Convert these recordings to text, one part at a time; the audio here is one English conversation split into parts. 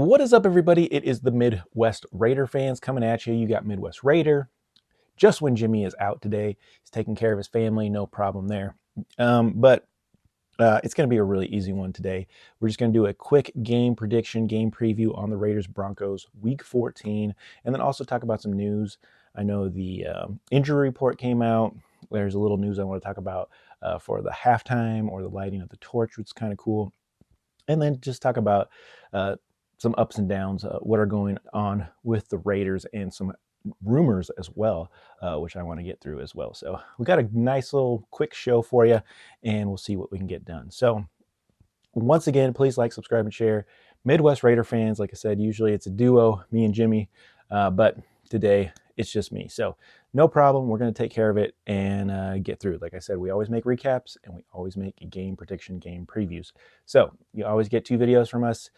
What is up, everybody? It is the Midwest Raider fans coming at you. You got Midwest Raider. Just when Jimmy is out today, he's taking care of his family, no problem there. But it's going to be a really easy one today. We're just going to do a quick game prediction, game preview on the Raiders Broncos Week 14, and then also talk about some news. I know the injury report came out. There's a little news I want to talk about for the halftime or the lighting of the torch, which is kind of cool. And then just talk about some ups and downs, what are going on with the Raiders, and some rumors as well, which I want to get through as well. So we got a nice little quick show for you, and we'll see what we can get done. So once again, please like, subscribe, and share. Midwest Raider fans, like I said, usually it's a duo, me and Jimmy, but today it's just me. So no problem. We're going to take care of it and get through it. Like I said, we always make recaps and we always make game prediction, game previews. So you always get 2 videos from us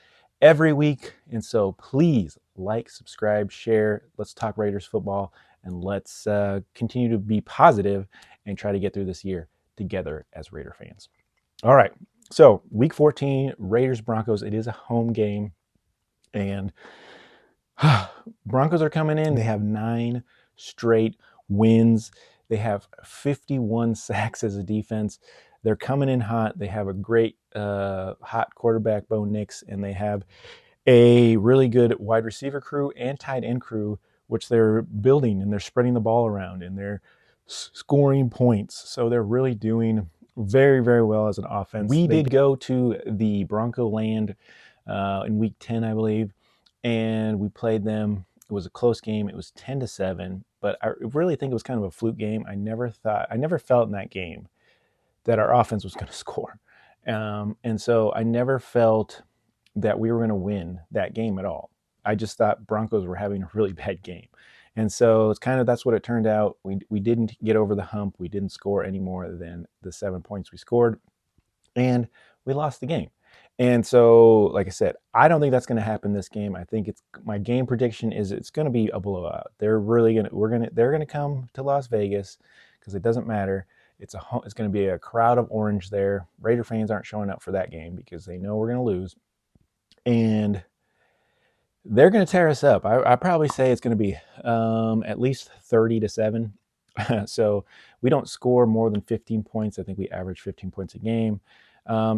every week. And so please like, subscribe, share. Let's talk Raiders football, and let's continue to be positive and try to get through this year together as Raider fans. All right. So week 14, Raiders Broncos. It is a home game, and Broncos are coming in. They have 9 straight wins. They have 51 sacks as a defense. They're coming in hot. They have a great hot quarterback, Bo Nix, and they have a really good wide receiver crew and tight end crew, which they're building, and they're spreading the ball around, and they're scoring points. So they're really doing very, very well as an offense. We did go to the Bronco land in week 10, I believe, and we played them. It was a close game. It was 10-7, but I really think it was kind of a fluke game. I never felt in that game that our offense was going to score. And so I never felt that we were going to win that game at all. I just thought Broncos were having a really bad game. And so it's kind of, that's what it turned out. We didn't get over the hump. We didn't score any more than the 7 points we scored, and we lost the game. And so, like I said, I don't think that's going to happen this game. I think my game prediction is it's going to be a blowout. They're going to come to Las Vegas because it doesn't matter. It's going to be a crowd of orange there. Raider fans aren't showing up for that game because they know we're going to lose, and they're going to tear us up. I probably say it's going to be at least 30-7. So we don't score more than 15 points. I think we average 15 points a game.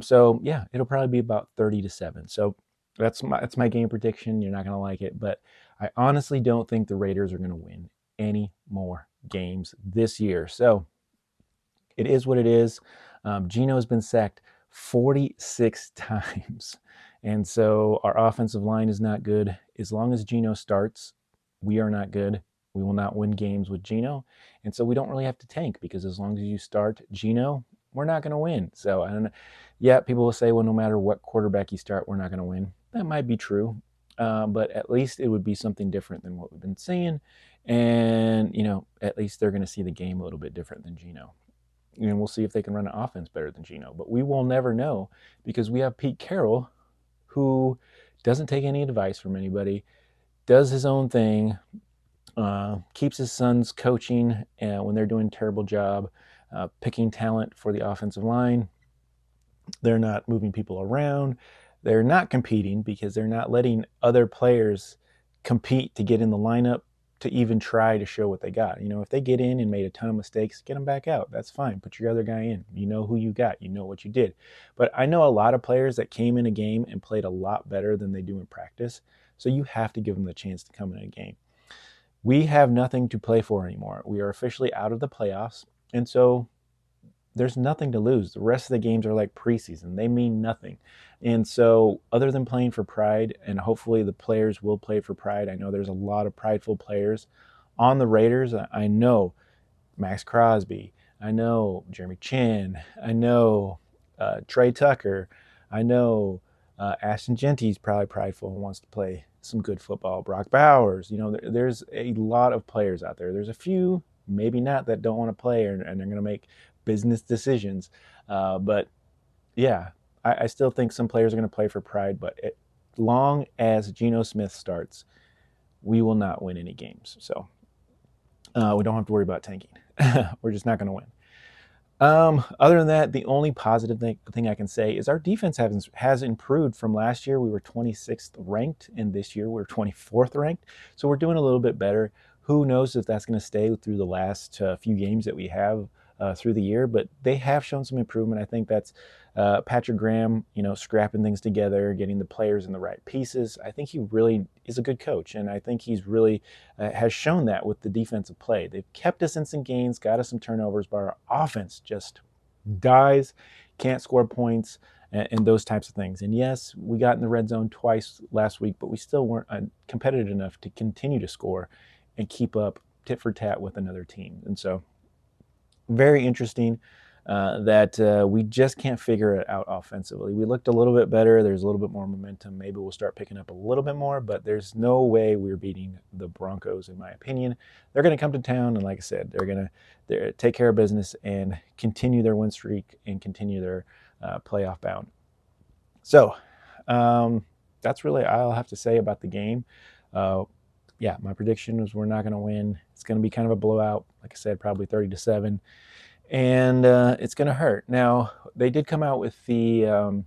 So yeah, it'll probably be about 30-7. So that's my game prediction. You're not going to like it, but I honestly don't think the Raiders are going to win any more games this year. So it is what it is. Gino has been sacked 46 times. And so our offensive line is not good. As long as Gino starts, we are not good. We will not win games with Gino. And so we don't really have to tank, because as long as you start Gino, we're not going to win. So I don't know. Yeah, people will say, well, no matter what quarterback you start, we're not going to win. That might be true. But at least it would be something different than what we've been seeing. And, at least they're going to see the game a little bit different than Gino. And we'll see if they can run an offense better than Gino. But we will never know, because we have Pete Carroll, who doesn't take any advice from anybody, does his own thing, keeps his sons coaching when they're doing a terrible job, picking talent for the offensive line. They're not moving people around. They're not competing, because they're not letting other players compete to get in the lineup to even try to show what they got. If they get in and made a ton of mistakes, get them back out. That's fine. Put your other guy in. You know who you got. You know what you did. But I know a lot of players that came in a game and played a lot better than they do in practice. So you have to give them the chance to come in a game. We have nothing to play for anymore. We are officially out of the playoffs. And so there's nothing to lose. The rest of the games are like preseason. They mean nothing. And so other than playing for pride, and hopefully the players will play for pride. I know there's a lot of prideful players on the Raiders. I know Max Crosby. I know Jeremy Chin. I know Trey Tucker. I know Ashton Genty's probably prideful and wants to play some good football. Brock Bowers. There's a lot of players out there. There's a few, maybe not, that don't want to play, and they're going to make business decisions. But yeah, I still think some players are going to play for pride. But as long as Geno Smith starts, we will not win any games. So we don't have to worry about tanking. We're just not going to win. Other than that, the only positive thing I can say is our defense has improved from last year. We were 26th ranked, and this year we're 24th ranked. So we're doing a little bit better. Who knows if that's going to stay through the last few games that we have through the year? But they have shown some improvement. I think that's Patrick Graham, scrapping things together, getting the players in the right pieces. I think he really is a good coach, and I think he's really has shown that with the defensive play. They've kept us in some games, got us some turnovers, but our offense just dies, can't score points, and those types of things. And yes, we got in the red zone twice last week, but we still weren't competitive enough to continue to score and keep up tit for tat with another team. And so, very interesting that we just can't figure it out offensively. We looked a little bit better. There's a little bit more momentum. Maybe we'll start picking up a little bit more, but there's no way we're beating the Broncos, in my opinion. They're going to come to town, and like I said, they're going to take care of business and continue their win streak and continue their playoff bound. So that's really all I'll have to say about the game. Yeah, my prediction is we're not going to win. It's going to be kind of a blowout. Like I said, probably 30-7. And it's going to hurt. Now, they did come out with the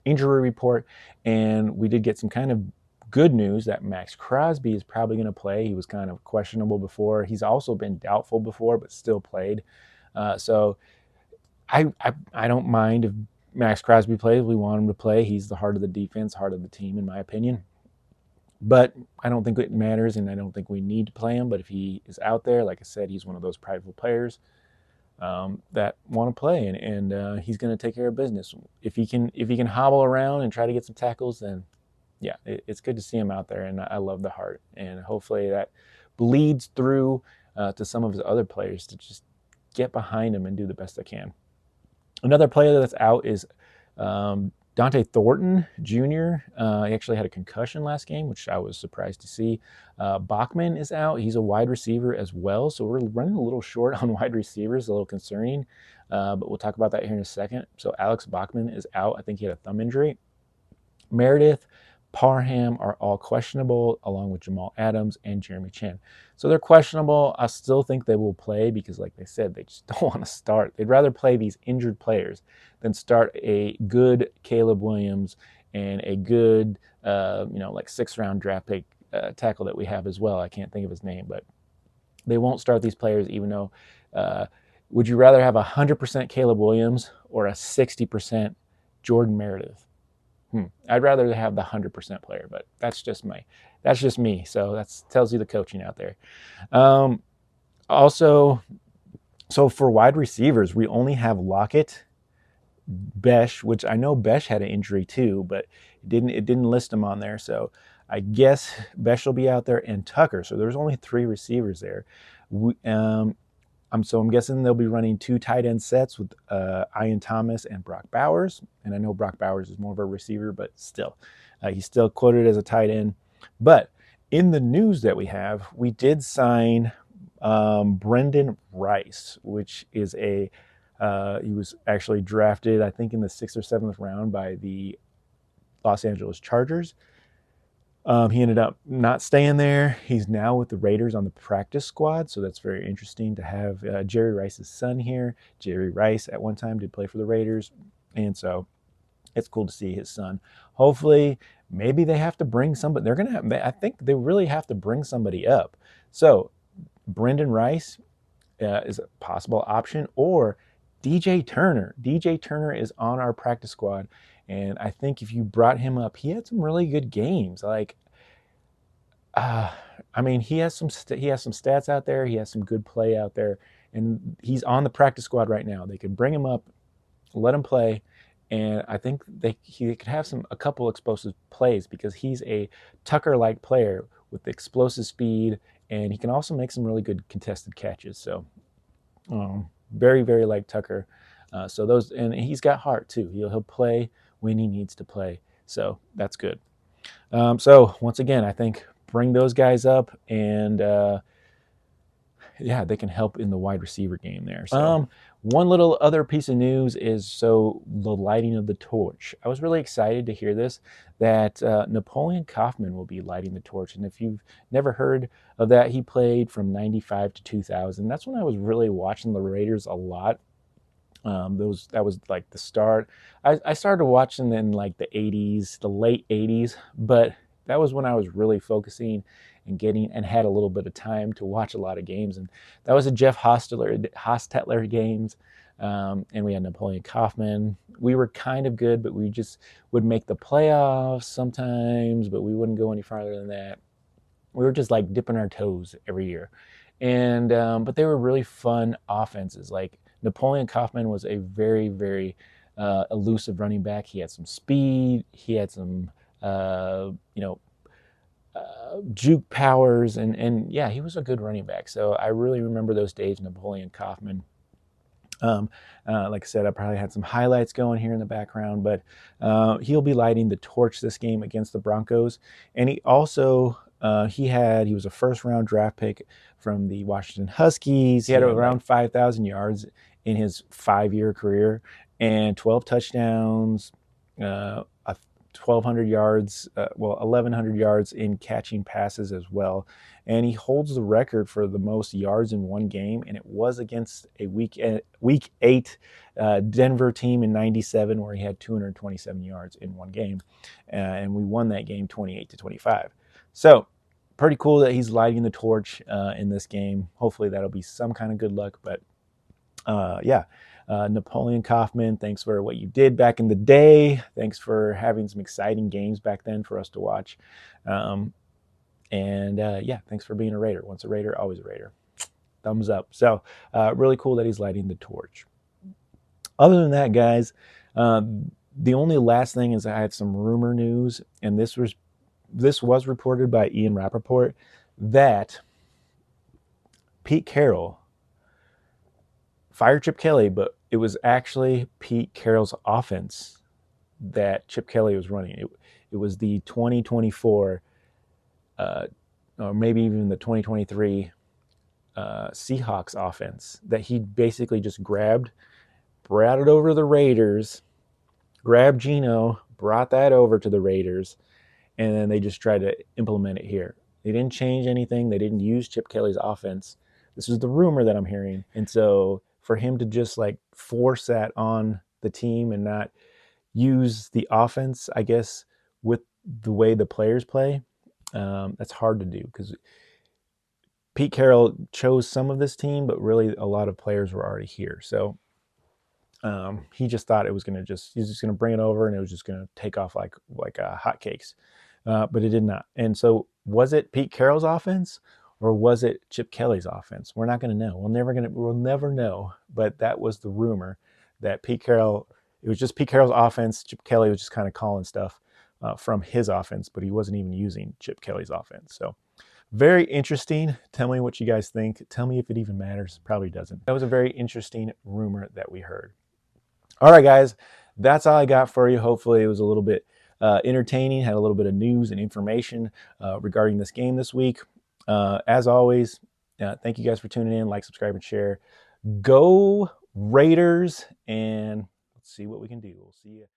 injury report, and we did get some kind of good news that Max Crosby is probably going to play. He was kind of questionable before. He's also been doubtful before, but still played. So I don't mind if Max Crosby plays. We want him to play. He's the heart of the defense, heart of the team, in my opinion. But I don't think it matters, and I don't think we need to play him. But if he is out there, like I said, he's one of those prideful players that want to play, and he's going to take care of business. If he can hobble around and try to get some tackles, then yeah, it's good to see him out there. And I love the heart, and hopefully that bleeds through to some of his other players to just get behind him and do the best they can. Another player that's out is Dante Thornton Jr. He actually had a concussion last game, which I was surprised to see. Bachman is out. He's a wide receiver as well, so we're running a little short on wide receivers, a little concerning, but we'll talk about that here in a second. So Alex Bachman is out. I think he had a thumb injury. Meredith, Parham are all questionable, along with Jamal Adams and Jeremy Chin. So they're questionable. I still think they will play because, like they said, they just don't want to start. They'd rather play these injured players than start a good Caleb Williams and a good, like 6th-round draft pick tackle that we have as well. I can't think of his name, but they won't start these players even though would you rather have 100% Caleb Williams or a 60% Jordan Meredith? I'd rather have the 100% player, but that's just me. So that tells you the coaching out there. Also, so for wide receivers, we only have Lockett, Besh, which I know Besh had an injury too, but it didn't list him on there. So I guess Besh will be out there, and Tucker. So there's only 3 receivers there. I'm guessing they'll be running 2 tight end sets with Ian Thomas and Brock Bowers. And I know Brock Bowers is more of a receiver, but still, he's still quoted as a tight end. But in the news that we did sign Brendan Rice, which is he was actually drafted, I think, in the 6th or 7th round by the Los Angeles Chargers. He ended up not staying there. He's now with the Raiders on the practice squad, so that's very interesting to have Jerry Rice's son here. Jerry Rice at one time did play for the Raiders, and so it's cool to see his son. Hopefully, maybe they have to bring somebody. I think they really have to bring somebody up. So Brendan Rice is a possible option, or DJ Turner. DJ Turner is on our practice squad. And I think if you brought him up, he had some really good games. Like, he has some stats out there. He has some good play out there, and he's on the practice squad right now. They could bring him up, let him play, and I think he could have a couple explosive plays because he's a Tucker-like player with explosive speed, and he can also make some really good contested catches. So, very, very like Tucker. And he's got heart too. He'll play when he needs to play. So that's good. So once again, I think bring those guys up, and they can help in the wide receiver game there. So one little other piece of news is the lighting of the torch. I was really excited to hear this, that Napoleon Kaufman will be lighting the torch. And if you've never heard of that, he played from 95 to 2000. That's when I was really watching the Raiders a lot. That was like the start. I started watching in like the 80s, the late 80s, but that was when I was really focusing and getting and had a little bit of time to watch a lot of games. And that was the Jeff Hostetler games. And we had Napoleon Kaufman. We were kind of good, but we just would make the playoffs sometimes, but we wouldn't go any farther than that. We were just like dipping our toes every year. And but they were really fun offenses. Like Napoleon Kaufman was a very elusive running back. He had some speed. He had some you know, juke powers, and yeah, he was a good running back. So I really remember those days, Napoleon Kaufman. Um, like I said, I probably had some highlights going here in the background, but he'll be lighting the torch this game against the Broncos. And he also he was a first round draft pick from the Washington Huskies. He had around 5,000 yards in his 5-year career and 12 touchdowns, 1,200 yards, 1,100 yards in catching passes as well. And he holds the record for the most yards in one game, and it was against a week 8 Denver team in '97, where he had 227 yards in one game, and we won that game 28-25. So pretty cool that he's lighting the torch in this game. Hopefully that'll be some kind of good luck, but yeah. Napoleon Kaufman, thanks for what you did back in the day. Thanks for having some exciting games back then for us to watch. Yeah, thanks for being a Raider. Once a Raider, always a Raider. Thumbs up. So really cool that he's lighting the torch. Other than that, guys, the only last thing is I had some rumor news, and this was reported by Ian Rappaport, that Pete Carroll fired Chip Kelly, but it was actually Pete Carroll's offense that Chip Kelly was running. It was the 2024, or maybe even the 2023 Seahawks offense that he basically just brought it over to the Raiders, grabbed Geno, brought that over to the Raiders, and then they just tried to implement it here. They didn't change anything. They didn't use Chip Kelly's offense. This is the rumor that I'm hearing. And so for him to just like force that on the team and not use the offense, I guess, with the way the players play, that's hard to do because Pete Carroll chose some of this team, but really a lot of players were already here. So he just thought it was going to he's just going to bring it over and it was just going to take off like hotcakes. But it did not. And so was it Pete Carroll's offense or was it Chip Kelly's offense? We're not going to know. We'll never know. But that was the rumor that it was just Pete Carroll's offense. Chip Kelly was just kind of calling stuff from his offense, but he wasn't even using Chip Kelly's offense. So very interesting. Tell me what you guys think. Tell me if it even matters. Probably doesn't. That was a very interesting rumor that we heard. All right, guys, that's all I got for you. Hopefully it was a little bit entertaining, had a little bit of news and information regarding this game this week. As always, thank you guys for tuning in. Like, subscribe, and share. Go Raiders, and let's see what we can do. We'll see you.